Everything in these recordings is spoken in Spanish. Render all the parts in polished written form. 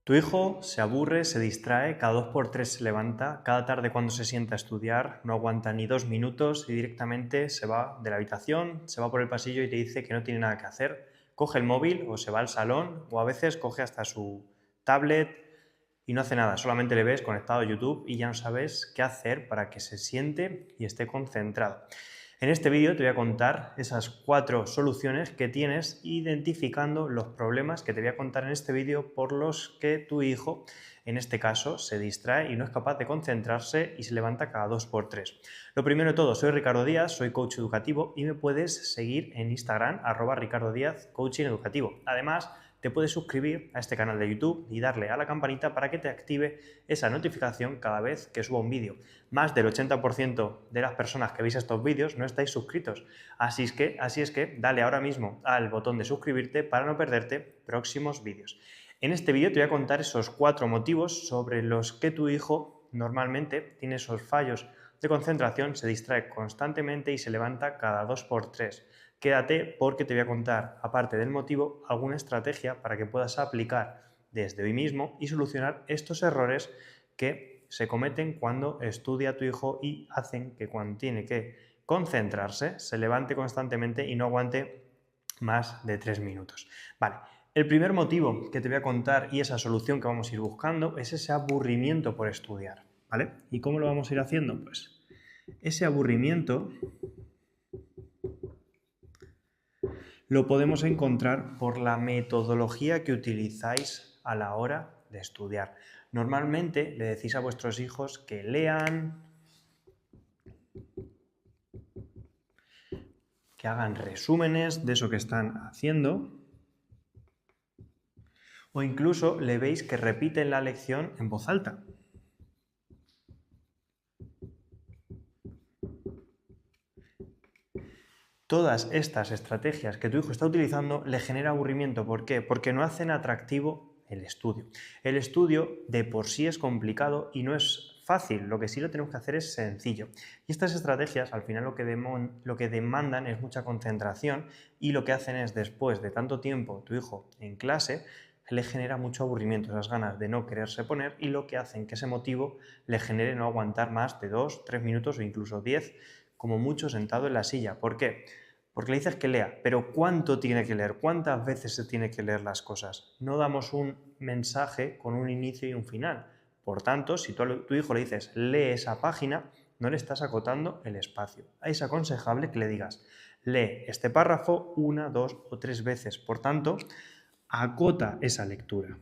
Tu hijo se aburre, se distrae, cada 2 por 3 se levanta, cada tarde cuando se sienta a estudiar no aguanta ni 2 minutos y directamente se va de la habitación, se va por el pasillo y te dice que no tiene nada que hacer, coge el móvil o se va al salón o a veces coge hasta su tablet y no hace nada, solamente le ves conectado a YouTube y ya no sabes qué hacer para que se siente y esté concentrado. En este vídeo te voy a contar esas 4 soluciones que tienes identificando los problemas que te voy a contar en este vídeo por los que tu hijo, en este caso, se distrae y no es capaz de concentrarse y se levanta cada 2 por 3. Lo primero de todo, soy Ricardo Díaz, soy coach educativo y me puedes seguir en Instagram, @Ricardo Díaz Coaching Educativo. Además, te puedes suscribir a este canal de YouTube y darle a la campanita para que te active esa notificación cada vez que suba un vídeo. Más del 80% de las personas que veis estos vídeos no estáis suscritos, así es que dale ahora mismo al botón de suscribirte para no perderte próximos vídeos. En este vídeo te voy a contar esos 4 motivos sobre los que tu hijo normalmente tiene esos fallos de concentración, se distrae constantemente y se levanta cada 2 por 3. Quédate porque te voy a contar, aparte del motivo, alguna estrategia para que puedas aplicar desde hoy mismo y solucionar estos errores que se cometen cuando estudia tu hijo y hacen que cuando tiene que concentrarse se levante constantemente y no aguante más de 3 minutos. Vale, el primer motivo que te voy a contar y esa solución que vamos a ir buscando es ese aburrimiento por estudiar, ¿vale? ¿Y cómo lo vamos a ir haciendo? Pues ese aburrimiento lo podemos encontrar por la metodología que utilizáis a la hora de estudiar. Normalmente le decís a vuestros hijos que lean, que hagan resúmenes de eso que están haciendo, o incluso le veis que repiten la lección en voz alta. Todas estas estrategias que tu hijo está utilizando le genera aburrimiento. ¿Por qué? Porque no hacen atractivo el estudio. El estudio de por sí es complicado y no es fácil, lo que sí lo tenemos que hacer es sencillo. Y estas estrategias al final lo que demandan es mucha concentración y lo que hacen es, después de tanto tiempo tu hijo en clase, le genera mucho aburrimiento, esas ganas de no quererse poner, y lo que hacen que ese motivo le genere no aguantar más de 2, 3 minutos o incluso 10, como mucho, sentado en la silla. ¿Por qué? Porque le dices que lea, pero ¿cuánto tiene que leer? ¿Cuántas veces se tiene que leer las cosas? No damos un mensaje con un inicio y un final. Por tanto, si tú a tu hijo le dices lee esa página, no le estás acotando el espacio. Es aconsejable que le digas lee este párrafo 1, 2 o 3 veces. Por tanto, acota esa lectura.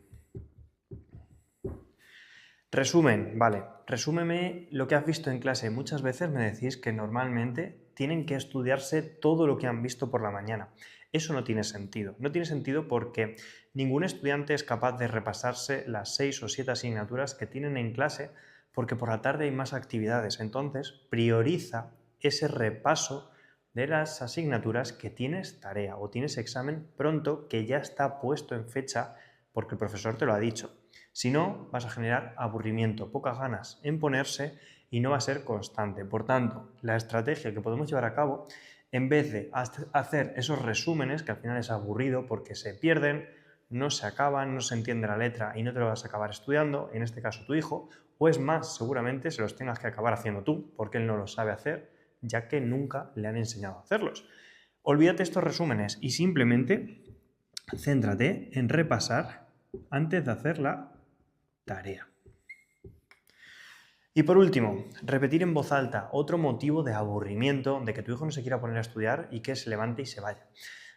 Resumen, vale, resúmeme lo que has visto en clase. Muchas veces me decís que normalmente tienen que estudiarse todo lo que han visto por la mañana. Eso no tiene sentido. No tiene sentido porque ningún estudiante es capaz de repasarse las 6 o 7 asignaturas que tienen en clase, porque por la tarde hay más actividades. Entonces, prioriza ese repaso de las asignaturas que tienes tarea o tienes examen pronto, que ya está puesto en fecha porque el profesor te lo ha dicho. Si no, vas a generar aburrimiento, pocas ganas en ponerse y no va a ser constante. Por tanto, la estrategia que podemos llevar a cabo, en vez de hacer esos resúmenes, que al final es aburrido porque se pierden, no se acaban, no se entiende la letra y no te lo vas a acabar estudiando, en este caso tu hijo, o es más, seguramente se los tengas que acabar haciendo tú, porque él no lo sabe hacer, ya que nunca le han enseñado a hacerlos. Olvídate estos resúmenes y simplemente céntrate en repasar antes de hacer la tarea. Y por último, repetir en voz alta, otro motivo de aburrimiento, de que tu hijo no se quiera poner a estudiar y que se levante y se vaya.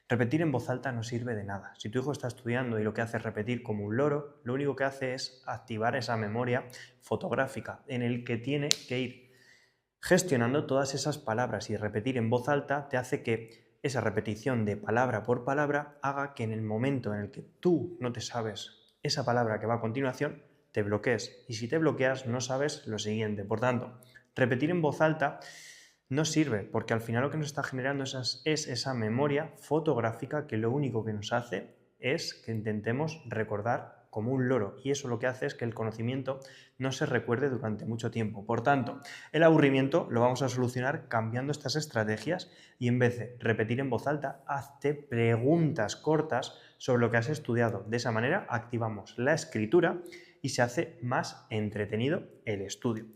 Repetir en voz alta no sirve de nada. Si tu hijo está estudiando y lo que hace es repetir como un loro, lo único que hace es activar esa memoria fotográfica en el que tiene que ir gestionando todas esas palabras, y repetir en voz alta te hace que esa repetición de palabra por palabra haga que en el momento en el que tú no te sabes esa palabra que va a continuación, te bloquees. Y si te bloqueas, no sabes lo siguiente. Por tanto, repetir en voz alta no sirve, porque al final lo que nos está generando es esa memoria fotográfica que lo único que nos hace es que intentemos recordar como un loro, y eso lo que hace es que el conocimiento no se recuerde durante mucho tiempo. Por tanto, el aburrimiento lo vamos a solucionar cambiando estas estrategias y en vez de repetir en voz alta, hazte preguntas cortas sobre lo que has estudiado. De esa manera activamos la escritura y se hace más entretenido el estudio.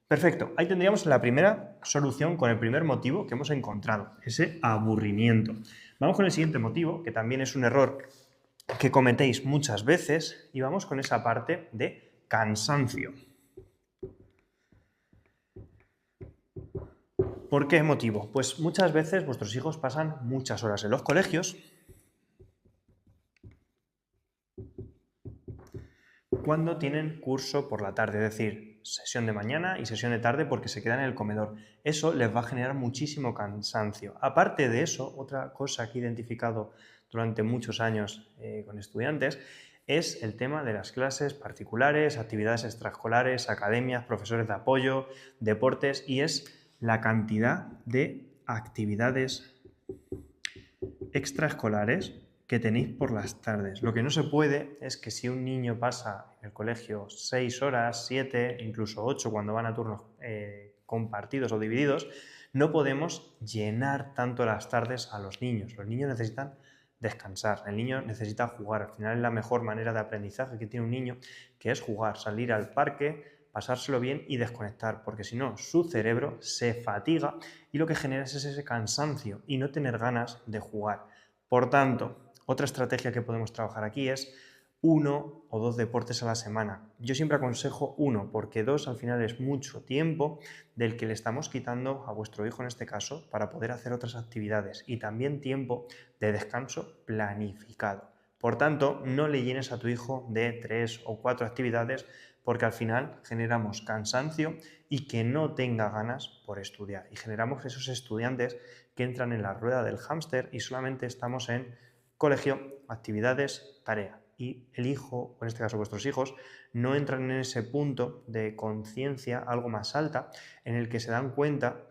Perfecto, ahí tendríamos la primera solución con el primer motivo que hemos encontrado, ese aburrimiento. Vamos con el siguiente motivo, que también es un error que cometéis muchas veces, y vamos con esa parte de cansancio. ¿Por qué motivo? Pues muchas veces vuestros hijos pasan muchas horas en los colegios cuando tienen curso por la tarde, es decir, sesión de mañana y sesión de tarde porque se quedan en el comedor. Eso les va a generar muchísimo cansancio. Aparte de eso, otra cosa que he identificado durante muchos años con estudiantes es el tema de las clases particulares, actividades extraescolares, academias, profesores de apoyo, deportes, y es la cantidad de actividades extraescolares que tenéis por las tardes. Lo que no se puede es que si un niño pasa en el colegio 6 horas, 7, incluso 8 cuando van a turnos compartidos o divididos, no podemos llenar tanto las tardes a los niños. Los niños necesitan descansar, el niño necesita jugar. Al final es la mejor manera de aprendizaje que tiene un niño, que es jugar, salir al parque, pasárselo bien y desconectar, porque si no, su cerebro se fatiga y lo que genera es ese cansancio y no tener ganas de jugar. Por tanto, otra estrategia que podemos trabajar aquí es 1 o 2 deportes a la semana. Yo siempre aconsejo 1, porque 2 al final es mucho tiempo del que le estamos quitando a vuestro hijo en este caso para poder hacer otras actividades y también tiempo de descanso planificado. Por tanto, no le llenes a tu hijo de 3 o 4 actividades porque al final generamos cansancio y que no tenga ganas por estudiar. Y generamos esos estudiantes que entran en la rueda del hámster y solamente estamos en colegio, actividades, tarea. Y el hijo, o en este caso vuestros hijos, no entran en ese punto de conciencia algo más alta en el que se dan cuenta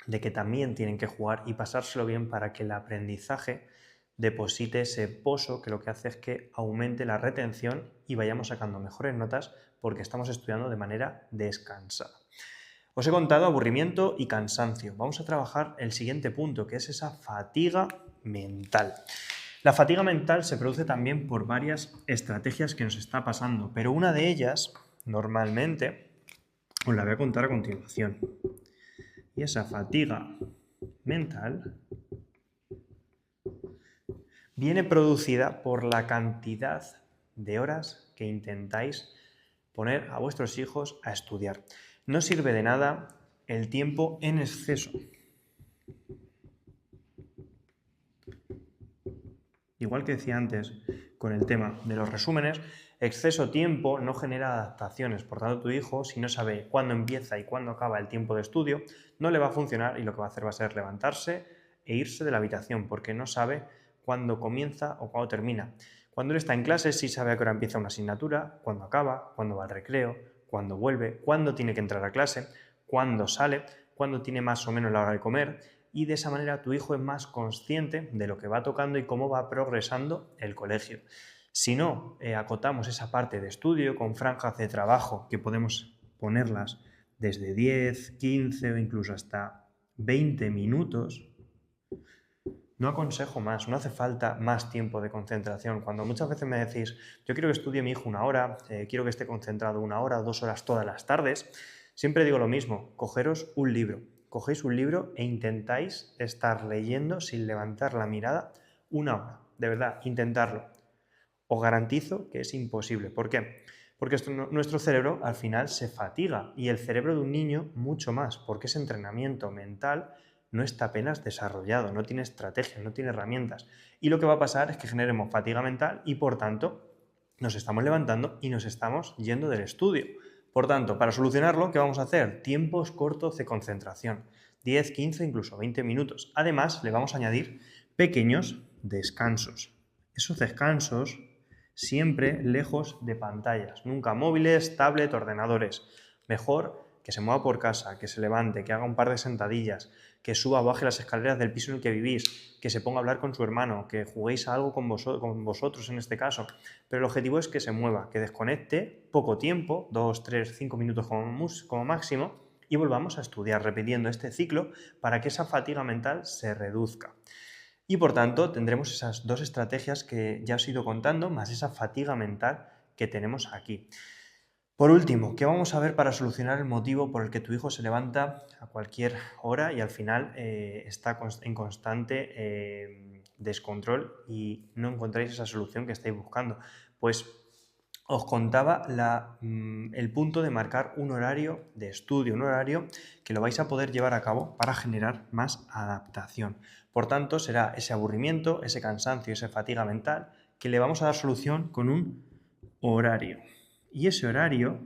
de que también tienen que jugar y pasárselo bien para que el aprendizaje deposite ese pozo que lo que hace es que aumente la retención y vayamos sacando mejores notas porque estamos estudiando de manera descansada. Os he contado aburrimiento y cansancio. Vamos a trabajar el siguiente punto, que es esa fatiga mental. La fatiga mental se produce también por varias estrategias que nos está pasando, pero una de ellas, normalmente, os la voy a contar a continuación. Y esa fatiga mental viene producida por la cantidad de horas que intentáis poner a vuestros hijos a estudiar. No sirve de nada el tiempo en exceso. Igual que decía antes con el tema de los resúmenes, exceso tiempo no genera adaptaciones. Por tanto, tu hijo, si no sabe cuándo empieza y cuándo acaba el tiempo de estudio, no le va a funcionar y lo que va a hacer va a ser levantarse e irse de la habitación porque no sabe cuándo comienza o cuándo termina. Cuando él está en clase sí sabe a qué hora empieza una asignatura, cuándo acaba, cuándo va al recreo, cuándo vuelve, cuándo tiene que entrar a clase, cuándo sale, cuándo tiene más o menos la hora de comer, y de esa manera tu hijo es más consciente de lo que va tocando y cómo va progresando el colegio. Si no acotamos esa parte de estudio con franjas de trabajo que podemos ponerlas desde 10, 15 o incluso hasta 20 minutos, no aconsejo más, no hace falta más tiempo de concentración. Cuando muchas veces me decís, yo quiero que estudie mi hijo 1 hora, quiero que esté concentrado 1 hora o 2 horas todas las tardes, siempre digo lo mismo, cogeros un libro. Cogéis un libro e intentáis estar leyendo sin levantar la mirada 1 hora. De verdad, intentarlo. Os garantizo que es imposible. ¿Por qué? Porque nuestro cerebro al final se fatiga y el cerebro de un niño mucho más, porque ese entrenamiento mental no está apenas desarrollado, no tiene estrategias, no tiene herramientas. Y lo que va a pasar es que generemos fatiga mental y por tanto nos estamos levantando y nos estamos yendo del estudio. Por tanto, para solucionarlo, ¿qué vamos a hacer? Tiempos cortos de concentración, 10, 15, incluso 20 minutos. Además, le vamos a añadir pequeños descansos. Esos descansos siempre lejos de pantallas, nunca móviles, tablet, ordenadores. Mejor que se mueva por casa, que se levante, que haga un par de sentadillas, que suba o baje las escaleras del piso en el que vivís, que se ponga a hablar con su hermano, que juguéis a algo con vosotros en este caso. Pero el objetivo es que se mueva, que desconecte poco tiempo, 2, 3, 5 minutos como máximo, y volvamos a estudiar repitiendo este ciclo para que esa fatiga mental se reduzca. Y por tanto tendremos esas dos estrategias que ya os he ido contando, más esa fatiga mental que tenemos aquí. Por último, ¿qué vamos a ver para solucionar el motivo por el que tu hijo se levanta a cualquier hora y al final está en constante descontrol y no encontráis esa solución que estáis buscando? Pues os contaba el punto de marcar un horario de estudio, un horario que lo vais a poder llevar a cabo para generar más adaptación. Por tanto, será ese aburrimiento, ese cansancio, esa fatiga mental que le vamos a dar solución con un horario. Y ese horario,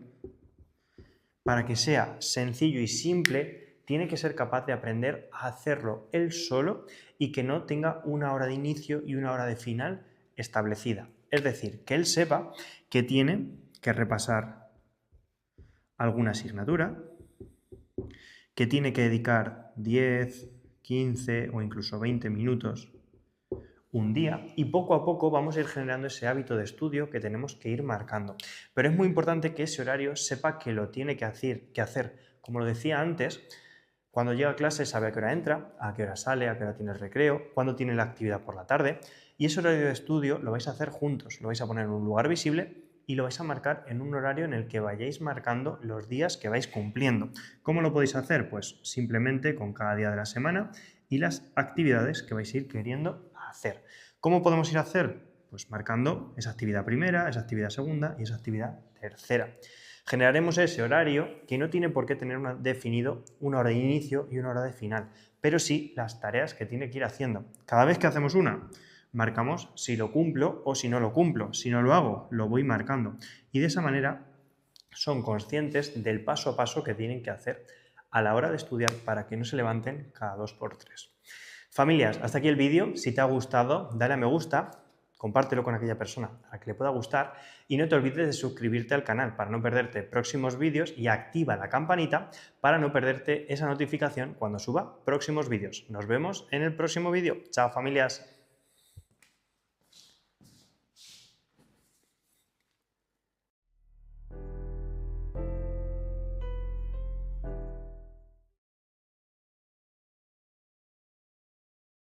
para que sea sencillo y simple, tiene que ser capaz de aprender a hacerlo él solo y que no tenga una hora de inicio y una hora de final establecida. Es decir, que él sepa que tiene que repasar alguna asignatura, que tiene que dedicar 10, 15 o incluso 20 minutos un día y poco a poco vamos a ir generando ese hábito de estudio que tenemos que ir marcando. Pero es muy importante que ese horario sepa que lo tiene que hacer. Como lo decía antes, cuando llega a clase sabe a qué hora entra, a qué hora sale, a qué hora tiene el recreo, cuándo tiene la actividad por la tarde, y ese horario de estudio lo vais a hacer juntos, lo vais a poner en un lugar visible y lo vais a marcar en un horario en el que vayáis marcando los días que vais cumpliendo. ¿Cómo lo podéis hacer? Pues simplemente con cada día de la semana y las actividades que vais a ir queriendo hacer. ¿Cómo podemos ir a hacer? Pues marcando esa actividad primera, esa actividad segunda y esa actividad tercera. Generaremos ese horario que no tiene por qué tener definido una hora de inicio y una hora de final, pero sí las tareas que tiene que ir haciendo. Cada vez que hacemos una, marcamos si lo cumplo o si no lo cumplo. Si no lo hago, lo voy marcando. Y de esa manera son conscientes del paso a paso que tienen que hacer a la hora de estudiar para que no se levanten cada 2 por 3. Familias, hasta aquí el vídeo. Si te ha gustado, dale a me gusta, compártelo con aquella persona a la que le pueda gustar y no te olvides de suscribirte al canal para no perderte próximos vídeos y activa la campanita para no perderte esa notificación cuando suba próximos vídeos. Nos vemos en el próximo vídeo. Chao, familias.